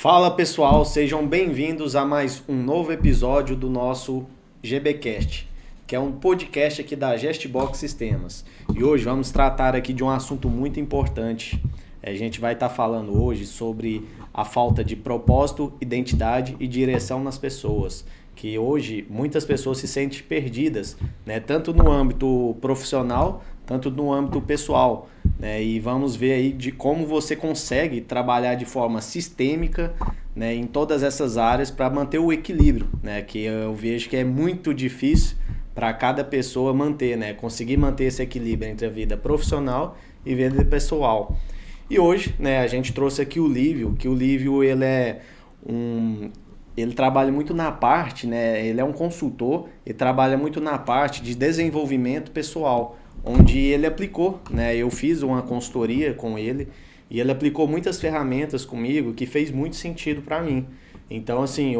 Fala pessoal, sejam bem-vindos a mais um novo episódio do nosso GBcast, que é um podcast aqui da Gestbox Sistemas. E hoje vamos tratar aqui de um assunto muito importante. A gente vai estar falando hoje sobre a falta de propósito, identidade e direção nas pessoas. Que hoje muitas pessoas se sentem perdidas, né? Tanto no âmbito profissional, tanto no âmbito pessoal, né? E vamos ver aí de como você consegue trabalhar de forma sistêmica, né, em todas essas áreas para manter o equilíbrio, né? Que eu vejo que é muito difícil para cada pessoa manter, né? Conseguir manter esse equilíbrio entre a vida profissional e vida pessoal. E hoje, né, a gente trouxe aqui o Lívio, que o Lívio ele trabalha muito na parte, né? Ele é um consultor e trabalha muito na parte de desenvolvimento pessoal, onde ele aplicou, né? Eu fiz uma consultoria com ele e ele aplicou muitas ferramentas comigo que fez muito sentido para mim. Então, assim,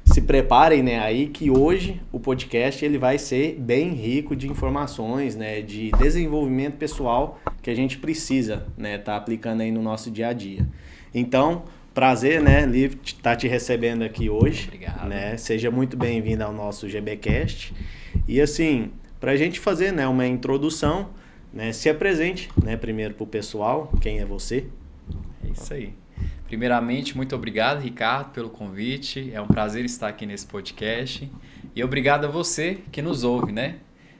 se preparem, né, aí que hoje o podcast ele vai ser bem rico de informações, né, de desenvolvimento pessoal que a gente precisa, né, tá aplicando aí no nosso dia a dia. Então, prazer, né, Liv, estar te recebendo aqui hoje. Obrigado. Né? Seja muito bem-vindo ao nosso GBcast. E assim, para a gente fazer, né, uma introdução, né, se apresente, né, primeiro para o pessoal, quem é você? É isso aí. Primeiramente, muito obrigado, Ricardo, pelo convite. É um prazer estar aqui nesse podcast. E obrigado a você que nos ouve, né?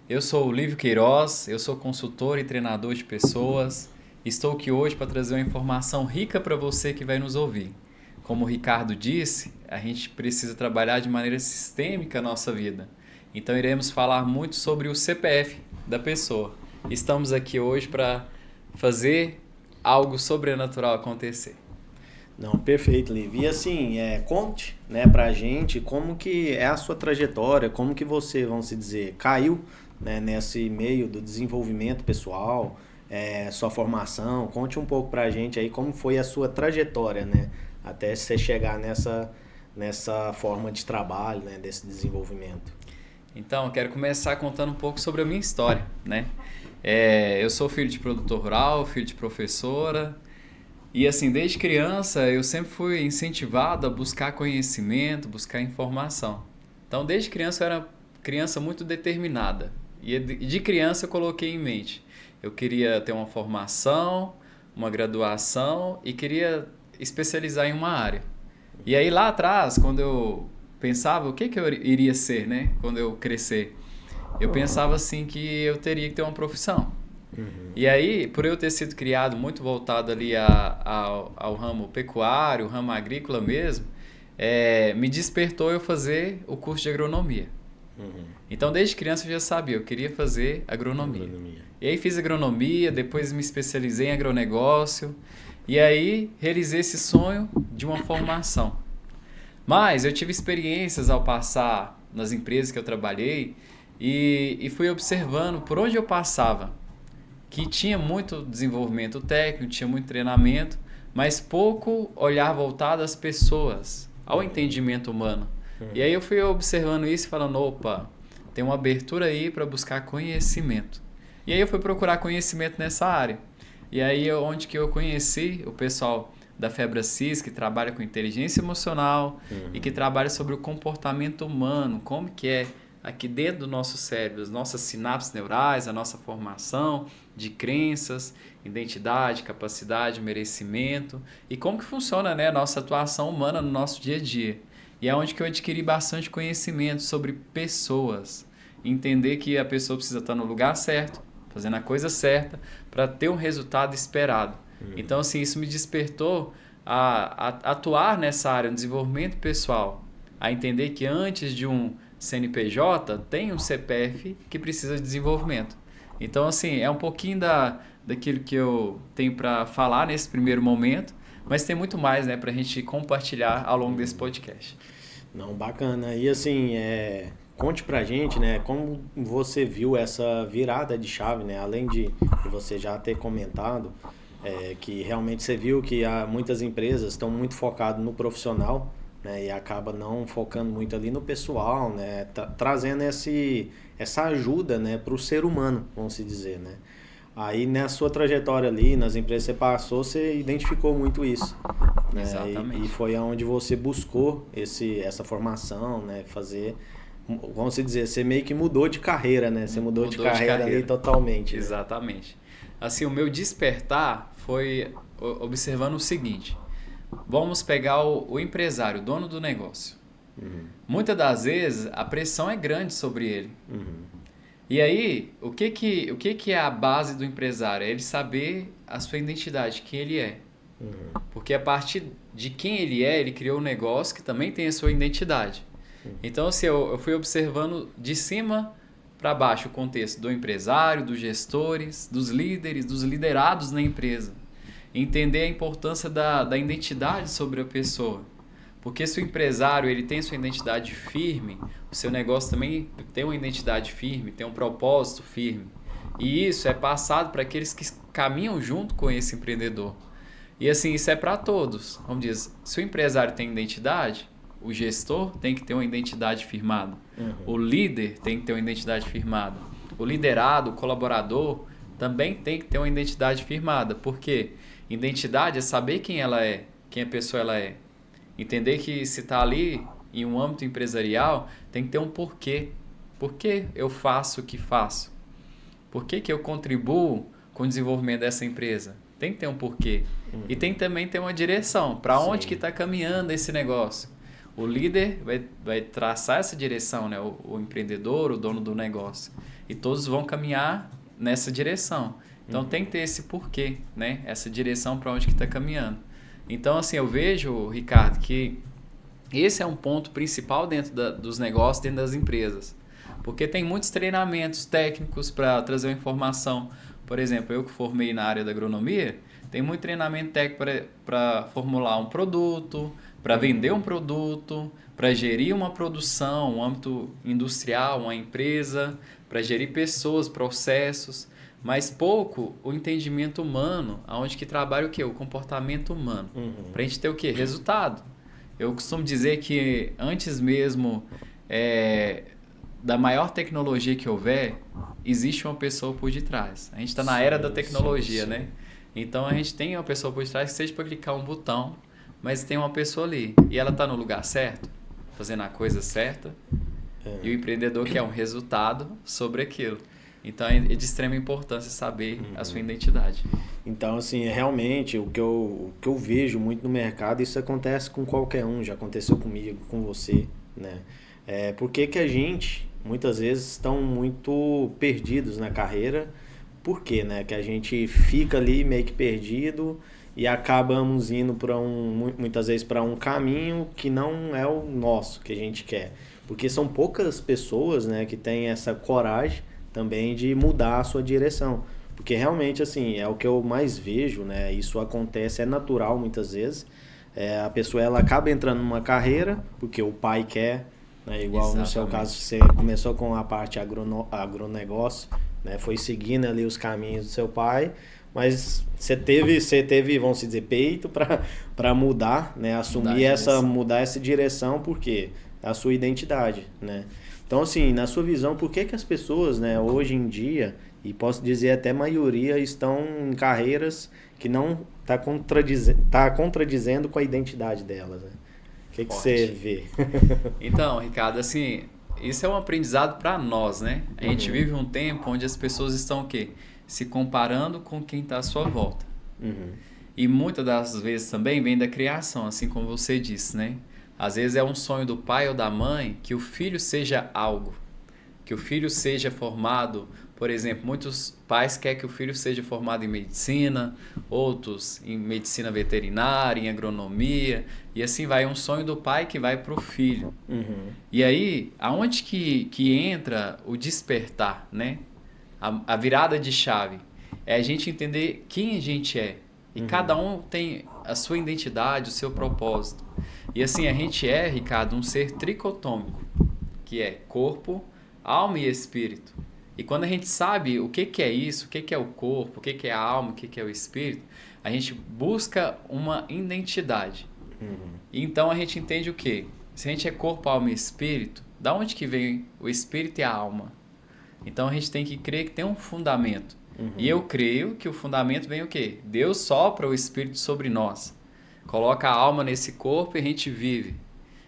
Eu sou o Lívio Queiroz, eu sou consultor e treinador de pessoas. Estou aqui hoje para trazer uma informação rica para você que vai nos ouvir. Como o Ricardo disse, a gente precisa trabalhar de maneira sistêmica a nossa vida. Então iremos falar muito sobre o CPF da pessoa. Estamos aqui hoje para fazer algo sobrenatural acontecer. Não, perfeito, Liv. E assim, conte, né, pra gente como que é a sua trajetória, como que você, vamos dizer, caiu, né, nesse meio do desenvolvimento pessoal, sua formação. Conte um pouco pra gente aí como foi a sua trajetória, né, até você chegar nessa forma de trabalho, né, desse desenvolvimento. Então, eu quero começar contando um pouco sobre a minha história, né? Eu sou filho de produtor rural, filho de professora. E assim, desde criança eu sempre fui incentivado a buscar conhecimento, buscar informação. Então, desde criança eu era criança muito determinada. E de criança eu coloquei em mente, eu queria ter uma formação, uma graduação e queria especializar em uma área. E aí lá atrás, quando eu pensava o que eu iria ser, né, quando eu crescer, eu pensava assim que eu teria que ter uma profissão. E aí, por eu ter sido criado muito voltado ali ao ramo pecuário, ramo agrícola mesmo, me despertou eu fazer o curso de agronomia. Então, desde criança eu já sabia, eu queria fazer agronomia. E aí fiz agronomia, depois me especializei em agronegócio, e aí realizei esse sonho de uma formação. Mas eu tive experiências ao passar nas empresas que eu trabalhei e fui observando por onde eu passava que tinha muito desenvolvimento técnico, tinha muito treinamento, mas pouco olhar voltado às pessoas, ao entendimento humano. E aí eu fui observando isso e falando, opa, tem uma abertura aí para buscar conhecimento. E aí eu fui procurar conhecimento nessa área. E aí onde que eu conheci o pessoal da FebraCis, que trabalha com inteligência emocional e que trabalha sobre o comportamento humano, como que é aqui dentro do nosso cérebro, as nossas sinapses neurais, a nossa formação de crenças, identidade, capacidade, merecimento e como que funciona, né, a nossa atuação humana no nosso dia a dia. E é onde que eu adquiri bastante conhecimento sobre pessoas, entender que a pessoa precisa estar no lugar certo, fazendo a coisa certa para ter um resultado esperado. Então, assim, isso me despertou a atuar nessa área, no desenvolvimento pessoal, a entender que antes de um CNPJ, tem um CPF que precisa de desenvolvimento. Então, assim, é um pouquinho daquilo que eu tenho para falar nesse primeiro momento, mas tem muito mais, né, para a gente compartilhar ao longo desse podcast. Não, bacana. E assim, conte pra gente, né, como você viu essa virada de chave, né, além de você já ter comentado, que realmente você viu que muitas empresas estão muito focadas no profissional, né, e acaba não focando muito ali no pessoal, né, trazendo essa ajuda, né, para o ser humano, vamos se dizer, né. Aí na sua trajetória ali, nas empresas que você passou, você identificou muito isso, né? Exatamente. E foi aonde você buscou essa formação, né? Fazer, vamos dizer, você meio que mudou de carreira, né? Você mudou de carreira ali totalmente, né? Exatamente. Assim, o meu despertar foi observando o seguinte. Vamos pegar o empresário, o dono do negócio. Muitas das vezes a pressão é grande sobre ele. E aí, o que é a base do empresário? É ele saber a sua identidade, quem ele é. Porque a partir de quem ele é, ele criou um negócio que também tem a sua identidade. Então, assim, eu fui observando de cima para baixo o contexto do empresário, dos gestores, dos líderes, dos liderados na empresa. Entender a importância da identidade sobre a pessoa. Porque se o empresário ele tem sua identidade firme, o seu negócio também tem uma identidade firme, tem um propósito firme. E isso é passado para aqueles que caminham junto com esse empreendedor. E assim, isso é para todos. Vamos dizer, se o empresário tem identidade, o gestor tem que ter uma identidade firmada. O líder tem que ter uma identidade firmada. O liderado, o colaborador, também tem que ter uma identidade firmada. Por quê? Identidade é saber quem ela é, quem a pessoa ela é. Entender que se está ali em um âmbito empresarial, tem que ter um porquê. Por que eu faço o que faço? Por que eu contribuo com o desenvolvimento dessa empresa? Tem que ter um porquê. E tem que também ter uma direção. Para onde que está caminhando esse negócio? O líder vai traçar essa direção, né? O empreendedor, o dono do negócio. E todos vão caminhar nessa direção. Então tem que ter esse porquê, né? Essa direção para onde que está caminhando. Então, assim, eu vejo, Ricardo, que esse é um ponto principal dentro dos negócios, dentro das empresas. Porque tem muitos treinamentos técnicos para trazer uma informação. Por exemplo, eu que formei na área da agronomia, tem muito treinamento técnico para formular um produto, para vender um produto, para gerir uma produção, um âmbito industrial, uma empresa, para gerir pessoas, processos. Mas pouco o entendimento humano, aonde que trabalha o quê? O comportamento humano. Para a gente ter o quê? Resultado. Eu costumo dizer que antes mesmo da maior tecnologia que houver, existe uma pessoa por detrás. A gente está na era da tecnologia, né? Então a gente tem uma pessoa por detrás que seja para clicar um botão, mas tem uma pessoa ali. E ela está no lugar certo, fazendo a coisa certa. E o empreendedor quer um resultado sobre aquilo. Então é de extrema importância saber a sua identidade. Então, assim, realmente o que eu vejo muito no mercado, isso acontece com qualquer um, já aconteceu comigo, com você, né? Por que a gente, muitas vezes, estão muito perdidos na carreira? Por quê, né? Que a gente fica ali meio que perdido e acabamos indo muitas vezes para um caminho que não é o nosso, que a gente quer. Porque são poucas pessoas, né, que têm essa coragem também de mudar a sua direção. Porque realmente, assim, é o que eu mais vejo, né? Isso acontece, é natural muitas vezes. A pessoa ela acaba entrando numa carreira porque o pai quer, né? Igual Exatamente. No seu caso, você começou com a parte agronegócio, né? Foi seguindo ali os caminhos do seu pai, mas você teve, vamos dizer, peito para mudar, né? Assumir mudar essa direção, porque é a sua identidade, né? Então, assim, na sua visão, por que as pessoas, né, hoje em dia, e posso dizer até a maioria, estão em carreiras que não tá contradizendo com a identidade delas, né? O que você vê? Então, Ricardo, assim, isso é um aprendizado para nós, né? A gente vive um tempo onde as pessoas estão o quê? Se comparando com quem está à sua volta. E muitas das vezes também vem da criação, assim como você disse, né? Às vezes é um sonho do pai ou da mãe que o filho seja algo, que o filho seja formado, por exemplo, muitos pais querem que o filho seja formado em medicina, outros em medicina veterinária, em agronomia, e assim vai, um sonho do pai que vai para o filho. E aí, aonde que entra o despertar, né? A virada de chave? É a gente entender quem a gente é. E cada um tem a sua identidade, o seu propósito. E assim, a gente é, Ricardo, um ser tricotômico, que é corpo, alma e espírito. E quando a gente sabe o que é isso, o que é o corpo, o que é a alma, o que é o espírito, a gente busca uma identidade. E então a gente entende o quê? Se a gente é corpo, alma e espírito, da onde que vem o espírito e a alma? Então a gente tem que crer que tem um fundamento. E eu creio que o fundamento vem o quê? Deus sopra o Espírito sobre nós. Coloca a alma nesse corpo e a gente vive.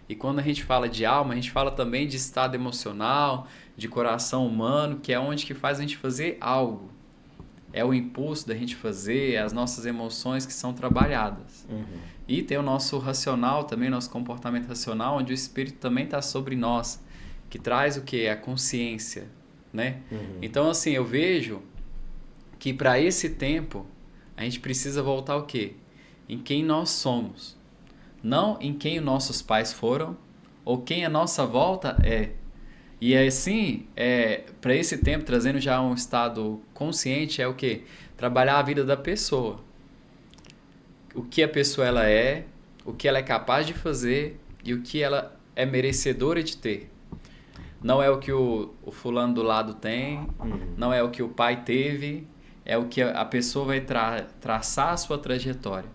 E quando a gente fala de alma, a gente fala também de estado emocional, de coração humano, que é onde que faz a gente fazer algo. É o impulso da gente fazer, as nossas emoções que são trabalhadas. E tem o nosso racional também, nosso comportamento racional, onde o Espírito também está sobre nós, que traz o quê? A consciência, né? Então, assim, eu vejo que para esse tempo, a gente precisa voltar o quê? Em quem nós somos. Não em quem os nossos pais foram, ou quem a nossa volta é. E assim, para esse tempo, trazendo já um estado consciente, é o quê? Trabalhar a vida da pessoa. O que a pessoa ela é, o que ela é capaz de fazer e o que ela é merecedora de ter. Não é o que o fulano do lado tem, não é o que o pai teve, é o que a pessoa vai traçar a sua trajetória.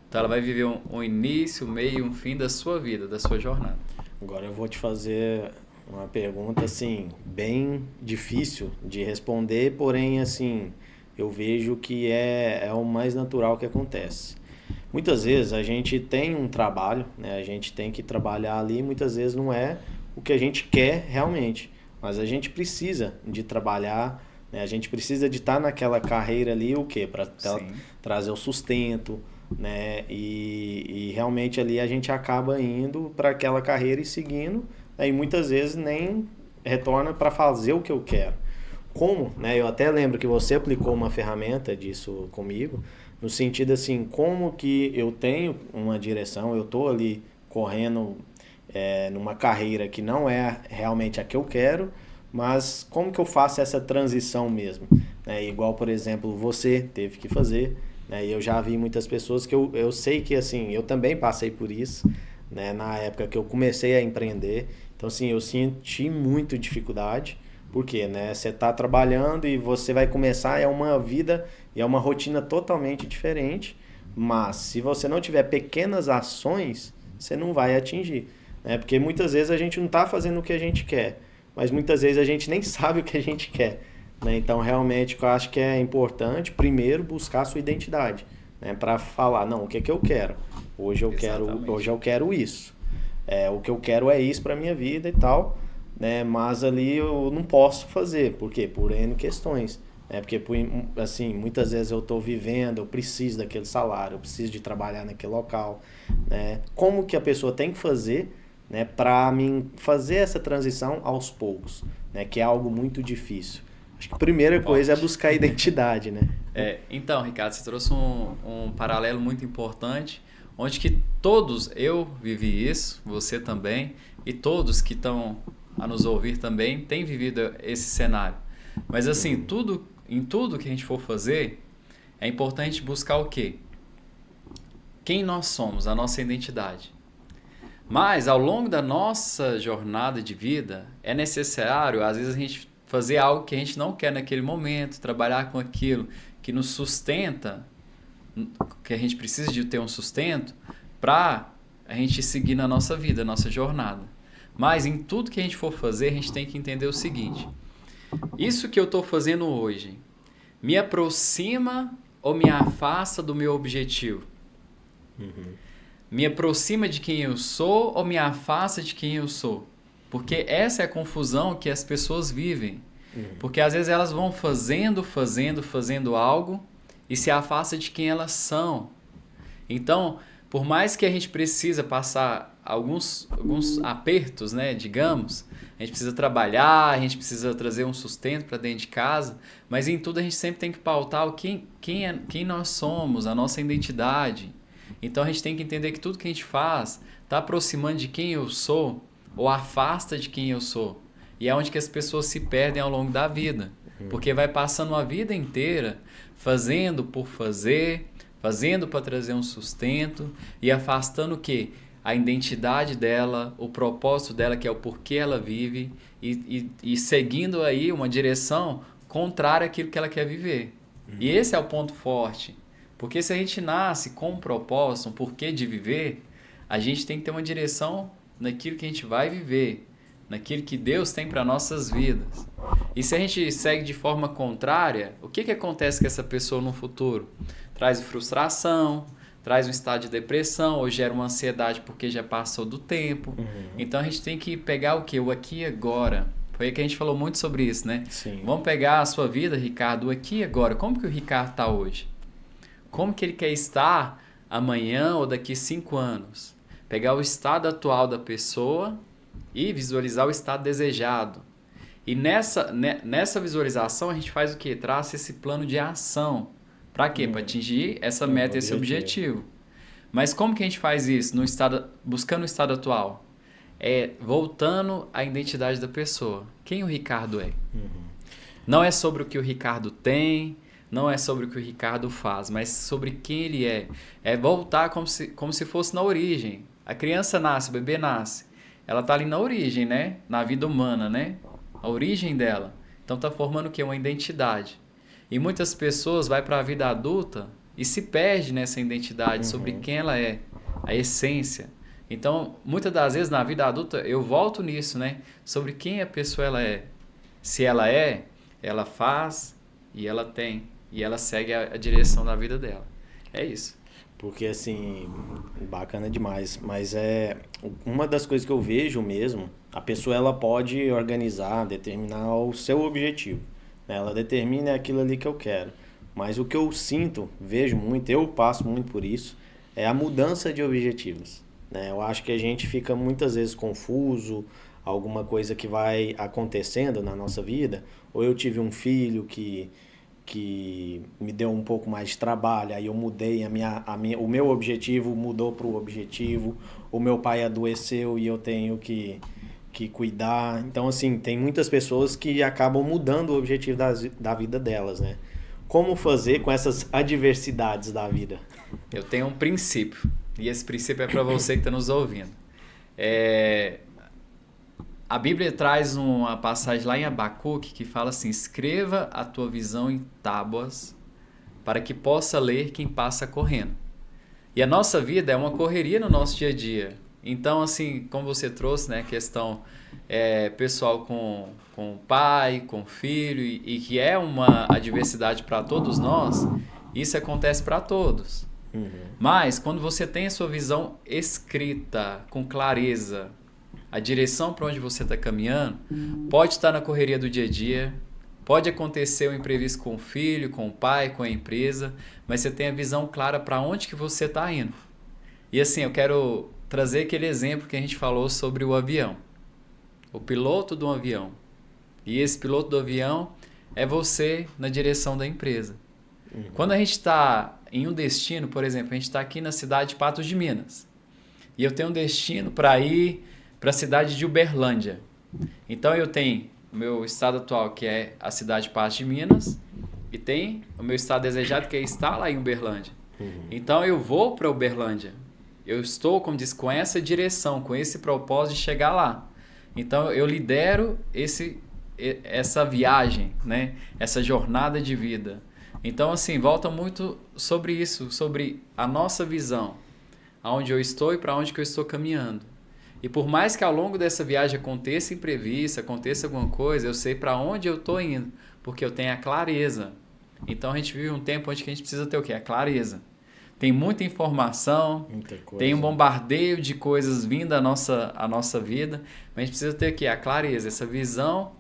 Então ela vai viver um início, um meio e um fim da sua vida, da sua jornada. Agora eu vou te fazer uma pergunta assim, bem difícil de responder, porém assim, eu vejo que é o mais natural que acontece. Muitas vezes a gente tem um trabalho, né? A gente tem que trabalhar ali, muitas vezes não é o que a gente quer realmente, mas a gente precisa de trabalhar, né? A gente precisa de estar naquela carreira ali, o quê? Para trazer o sustento, né? E realmente ali a gente acaba indo para aquela carreira e seguindo, né? E muitas vezes nem retorna para fazer o que eu quero. Como, né? Eu até lembro que você aplicou uma ferramenta disso comigo, no sentido assim, como que eu tenho uma direção, eu estou ali correndo numa carreira que não é realmente a que eu quero, mas como que eu faço essa transição mesmo? Igual, por exemplo, você teve que fazer, né? E eu já vi muitas pessoas que eu sei que assim, eu também passei por isso, né? Na época que eu comecei a empreender. Então assim, eu senti muito dificuldade, porque, né, você está trabalhando e você vai começar, é uma vida e é uma rotina totalmente diferente, mas se você não tiver pequenas ações, você não vai atingir, né? Porque muitas vezes a gente não está fazendo o que a gente quer, mas muitas vezes a gente nem sabe o que a gente quer, né? Então, realmente, eu acho que é importante, primeiro, buscar a sua identidade, né? Para falar, não, o que é que eu quero? Hoje eu quero isso. O que eu quero é isso para minha vida e tal, né? Mas ali eu não posso fazer. Por quê? Por N questões. Porque, assim, muitas vezes eu estou vivendo, eu preciso daquele salário, eu preciso de trabalhar naquele local, né? Como que a pessoa tem que fazer, né, para mim fazer essa transição aos poucos, né? Que é algo muito difícil. Acho que a primeira coisa é buscar a identidade, né? Então, Ricardo, você trouxe um paralelo muito importante, onde que todos, eu vivi isso, você também, e todos que estão a nos ouvir também, têm vivido esse cenário. Mas assim, em tudo que a gente for fazer, é importante buscar o quê? Quem nós somos, a nossa identidade. Mas, ao longo da nossa jornada de vida, é necessário, às vezes, a gente fazer algo que a gente não quer naquele momento, trabalhar com aquilo que nos sustenta, que a gente precisa de ter um sustento, para a gente seguir na nossa vida, na nossa jornada. Mas, em tudo que a gente for fazer, a gente tem que entender o seguinte: isso que eu estou fazendo hoje me aproxima ou me afasta do meu objetivo? Me aproxima de quem eu sou ou me afasta de quem eu sou? Porque essa é a confusão que as pessoas vivem. Porque às vezes elas vão fazendo algo e se afasta de quem elas são. Então, por mais que a gente precisa passar alguns apertos, né, digamos, a gente precisa trabalhar, a gente precisa trazer um sustento para dentro de casa, mas em tudo a gente sempre tem que pautar quem nós somos, a nossa identidade. Então a gente tem que entender que tudo que a gente faz está aproximando de quem eu sou ou afasta de quem eu sou. E é onde que as pessoas se perdem ao longo da vida. Porque vai passando a vida inteira fazendo por fazer, fazendo para trazer um sustento e afastando o quê? A identidade dela, o propósito dela, que é o porquê ela vive, e seguindo aí uma direção contrária àquilo que ela quer viver. E esse é o ponto forte. Porque se a gente nasce com um propósito, um porquê de viver, a gente tem que ter uma direção naquilo que a gente vai viver, naquilo que Deus tem para nossas vidas. E se a gente segue de forma contrária, o que acontece com essa pessoa no futuro? Traz frustração, traz um estado de depressão, ou gera uma ansiedade porque já passou do tempo. Então a gente tem que pegar o quê? O aqui e agora. Foi aí que a gente falou muito sobre isso, né? Sim. Vamos pegar a sua vida, Ricardo, o aqui e agora. Como que o Ricardo está hoje? Como que ele quer estar amanhã ou daqui 5 anos? Pegar o estado atual da pessoa e visualizar o estado desejado. E nessa visualização a gente faz o quê? Traça esse plano de ação. Para quê? Para atingir essa meta, esse objetivo. Mas como que a gente faz isso? Buscando o estado atual? Voltando à identidade da pessoa. Quem o Ricardo é? Não é sobre o que o Ricardo tem, não é sobre o que o Ricardo faz, mas sobre quem ele é. É voltar como se fosse na origem. A criança nasce, o bebê nasce. Ela está ali na origem, né? Na vida humana, né? A origem dela. Então está formando o quê? Uma identidade. E muitas pessoas vão para a vida adulta e se perde nessa identidade sobre quem ela é, a essência. Então, muitas das vezes na vida adulta eu volto nisso, né? Sobre quem a pessoa ela é. Se ela é, ela faz e ela tem. E ela segue a direção da vida dela. É isso. Porque, assim, bacana demais. Mas uma das coisas que eu vejo mesmo, a pessoa ela pode organizar, determinar o seu objetivo. Né? Ela determina aquilo ali que eu quero. Mas o que eu sinto, vejo muito, eu passo muito por isso, é a mudança de objetivos. Né? Eu acho que a gente fica muitas vezes confuso, alguma coisa que vai acontecendo na nossa vida. Ou eu tive um filho que me deu um pouco mais de trabalho, aí eu mudei, o meu objetivo mudou para o objetivo, o meu pai adoeceu e eu tenho que cuidar. Então, assim, tem muitas pessoas que acabam mudando o objetivo da vida delas, né? Como fazer com essas adversidades da vida? Eu tenho um princípio, e esse princípio é para você que está nos ouvindo. A Bíblia traz uma passagem lá em Abacuque que fala assim: escreva a tua visão em tábuas para que possa ler quem passa correndo. E a nossa vida é uma correria no nosso dia a dia. Então, assim, como você trouxe, né, questão pessoal com o pai, com o filho, e que é uma adversidade para todos nós, isso acontece para todos. Mas, quando você tem a sua visão escrita, com clareza, a direção para onde você está caminhando, pode estar na correria do dia a dia, pode acontecer um imprevisto com o filho, com o pai, com a empresa, mas você tem a visão clara para onde que você está indo. E assim, eu quero trazer aquele exemplo que a gente falou sobre o avião. O piloto do avião. E esse piloto do avião é você na direção da empresa. Quando a gente está em um destino, por exemplo, a gente está aqui na cidade de Patos de Minas. E eu tenho um destino para ir para a cidade de Uberlândia. Então eu tenho o meu estado atual, que é a cidade de Patos de Minas, e tem o meu estado desejado, que é estar lá em Uberlândia. Então eu vou para Uberlândia. Eu estou, como diz, com essa direção, com esse propósito de chegar lá. Então eu lidero essa viagem, né? Essa jornada de vida. Então, assim, volta muito sobre isso, sobre a nossa visão, aonde eu estou e para onde que eu estou caminhando. E por mais que ao longo dessa viagem aconteça imprevisto, aconteça alguma coisa, eu sei para onde eu estou indo, porque eu tenho a clareza. Então a gente vive um tempo onde a gente precisa ter o quê? A clareza. Tem muita informação, tem um bombardeio de coisas vindo à nossa vida, mas a gente precisa ter o quê? A clareza, essa visão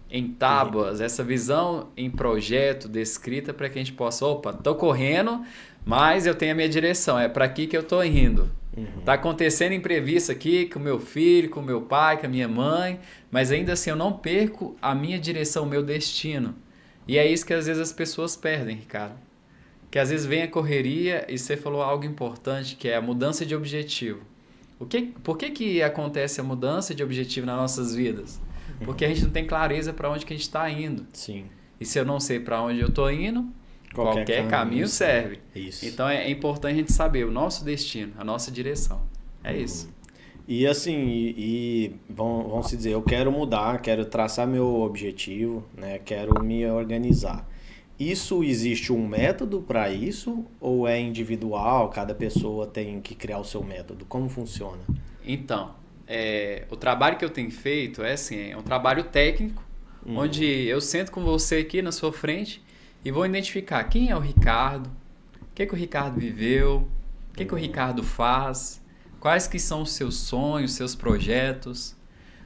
em tábuas, essa visão em projeto, descrita, para que a gente possa, estou correndo, mas eu tenho a minha direção, é para aqui que eu estou indo. Está acontecendo imprevisto aqui com o meu filho, com o meu pai, com a minha mãe, mas ainda assim eu não perco a minha direção, o meu destino. E é isso que às vezes as pessoas perdem, Ricardo. Que às vezes vem a correria e você falou algo importante, que é a mudança de objetivo. Por que acontece a mudança de objetivo nas nossas vidas? Porque a gente não tem clareza para onde que a gente está indo. Sim. E se eu não sei para onde eu estou indo, qualquer caminho serve. Isso. Então é importante a gente saber o nosso destino, a nossa direção. É isso. E assim, vamos dizer, eu quero mudar, quero traçar meu objetivo, né? Quero me organizar. Isso existe um método para isso ou é individual? Cada pessoa tem que criar o seu método? Como funciona? Então, o trabalho que eu tenho feito é um trabalho técnico, onde eu sento com você aqui na sua frente e vou identificar quem é o Ricardo, o que o Ricardo viveu, o que o Ricardo faz, quais que são os seus sonhos, seus projetos,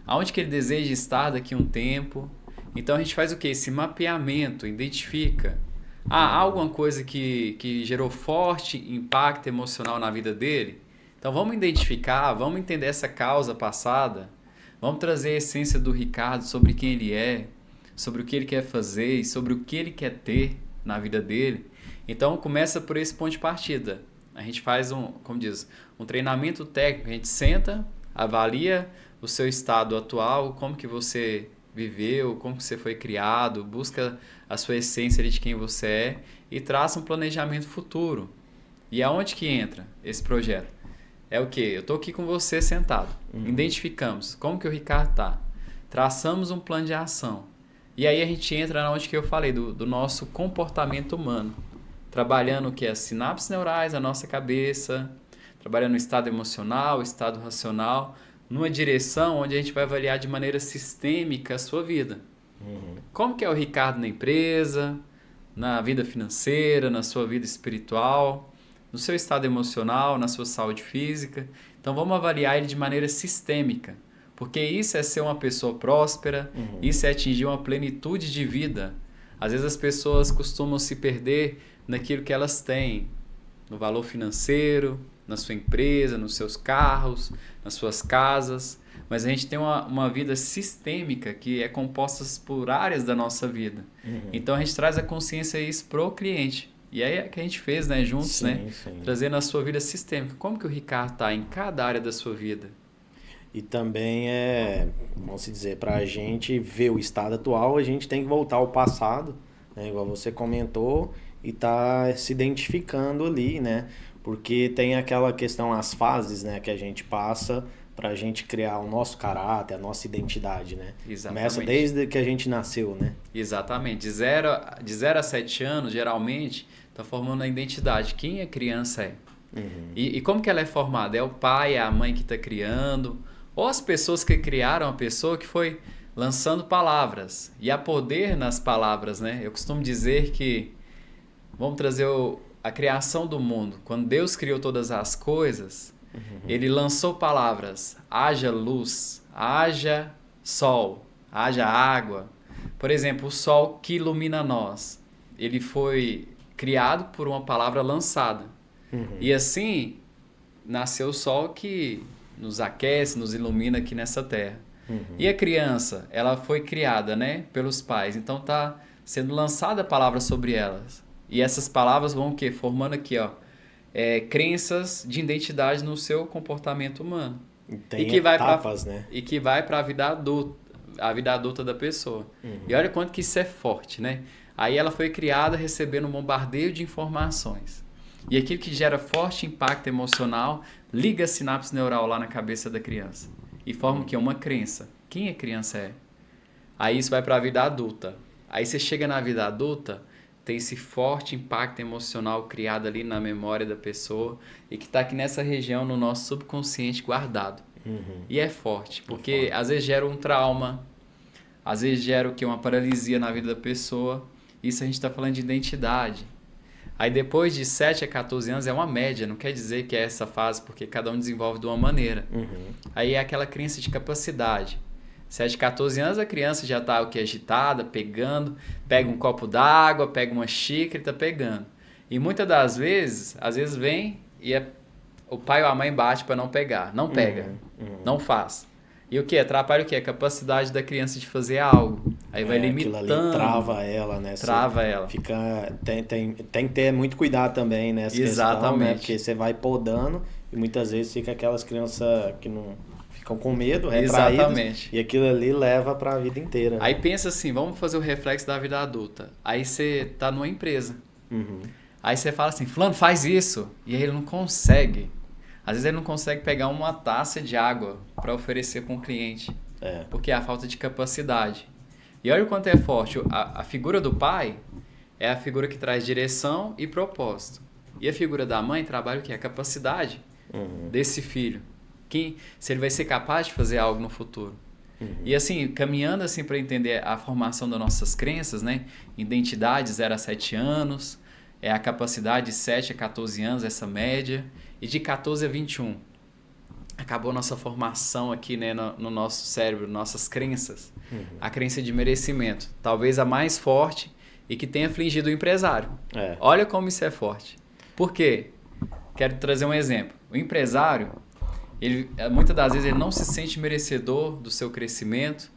aonde que ele deseja estar daqui a um tempo. Então a gente faz o quê? Esse mapeamento, identifica. Há alguma coisa que gerou forte impacto emocional na vida dele? Então vamos identificar, vamos entender essa causa passada, vamos trazer a essência do Ricardo sobre quem ele é, sobre o que ele quer fazer e sobre o que ele quer ter na vida dele. Então começa por esse ponto de partida. A gente faz um treinamento técnico, a gente senta, avalia o seu estado atual, como que você viveu, como que você foi criado, busca a sua essência de quem você é e traça um planejamento futuro. E aonde que entra esse projeto? É o quê? Eu estou aqui com você sentado, identificamos como que o Ricardo está, traçamos um plano de ação. E aí a gente entra na onde que eu falei, do nosso comportamento humano, trabalhando o que? As sinapses neurais, a nossa cabeça, trabalhando o estado emocional, o estado racional, numa direção onde a gente vai avaliar de maneira sistêmica a sua vida. Como que é o Ricardo na empresa, na vida financeira, na sua vida espiritual, no seu estado emocional, na sua saúde física. Então vamos avaliar ele de maneira sistêmica, porque isso é ser uma pessoa próspera, isso é atingir uma plenitude de vida. Às vezes as pessoas costumam se perder naquilo que elas têm, no valor financeiro, na sua empresa, nos seus carros, nas suas casas, mas a gente tem uma vida sistêmica que é composta por áreas da nossa vida. Então a gente traz a consciência isso pro cliente. E aí é que a gente fez, né, juntos, sim, né? Sim. Trazendo a sua vida sistêmica. Como que o Ricardo está em cada área da sua vida? E também vamos dizer, para a gente ver o estado atual, a gente tem que voltar ao passado, né, igual você comentou, e tá se identificando ali, né? Porque tem aquela questão, as fases, né, que a gente passa para a gente criar o nosso caráter, a nossa identidade, né? Exatamente. Começa desde que a gente nasceu, né? Exatamente. De 0 a 7 anos, geralmente, está formando a identidade. Quem a criança é? E como que ela é formada? É o pai, é a mãe que está criando, ou as pessoas que criaram a pessoa que foi lançando palavras. E há poder nas palavras, né? Eu costumo dizer que, vamos trazer a criação do mundo. Quando Deus criou todas as coisas, Ele lançou palavras. Haja luz, haja sol, haja água. Por exemplo, o sol que ilumina nós. Ele foi criado por uma palavra lançada. E assim, nasceu o sol que nos aquece, nos ilumina aqui nessa terra. E a criança, ela foi criada, né, pelos pais. Então está sendo lançada a palavra sobre elas. E essas palavras vão o quê? Formando aqui, ó, crenças de identidade no seu comportamento humano. Tem e que etapas, né? E que vai para a vida adulta da pessoa. E olha quanto que isso é forte, né? Aí ela foi criada recebendo um bombardeio de informações. E aquilo que gera forte impacto emocional liga a sinapse neural lá na cabeça da criança. E forma o quê? Uma crença. Quem a criança é? Aí isso vai para a vida adulta. Aí você chega na vida adulta, tem esse forte impacto emocional criado ali na memória da pessoa e que está aqui nessa região no nosso subconsciente guardado. E é forte, porque às vezes gera um trauma, às vezes gera o quê? Uma paralisia na vida da pessoa. Isso a gente está falando de identidade. Aí depois de 7 a 14 anos é uma média, não quer dizer que é essa fase, porque cada um desenvolve de uma maneira. Aí é aquela crença de capacidade. 7 a 14 anos a criança já está agitada, pega um copo d'água, pega uma xícara e está pegando. E muitas das vezes, às vezes vem e o pai ou a mãe bate para não pegar. Não pega, não faz. E o que? Atrapalha o que? A capacidade da criança de fazer algo. Aí vai limitando. Aquilo ali trava ela, né? Trava ela. Tem que ter muito cuidado também nessa questão, né? Porque você vai podando e muitas vezes fica aquelas crianças que não ficam com medo, retraídas. Exatamente. E aquilo ali leva para a vida inteira. Aí pensa assim, vamos fazer o reflexo da vida adulta. Aí você tá numa empresa. Aí você fala assim, fulano, faz isso. E aí ele não consegue. Às vezes ele não consegue pegar uma taça de água para oferecer para um cliente. Porque é a falta de capacidade. E olha o quanto é forte. A figura do pai é a figura que traz direção e propósito. E a figura da mãe trabalha o quê? A capacidade desse filho. Se ele vai ser capaz de fazer algo no futuro. E assim, caminhando assim para entender a formação das nossas crenças, né? Identidade 0 a 7 anos, a capacidade de 7 a 14 anos, essa média, e de 14 a 21. Acabou nossa formação aqui, né, no nosso cérebro, nossas crenças. A crença de merecimento, talvez a mais forte e que tem afligido o empresário. Olha como isso é forte. Por quê? Quero trazer um exemplo. O empresário, muitas das vezes ele não se sente merecedor do seu crescimento,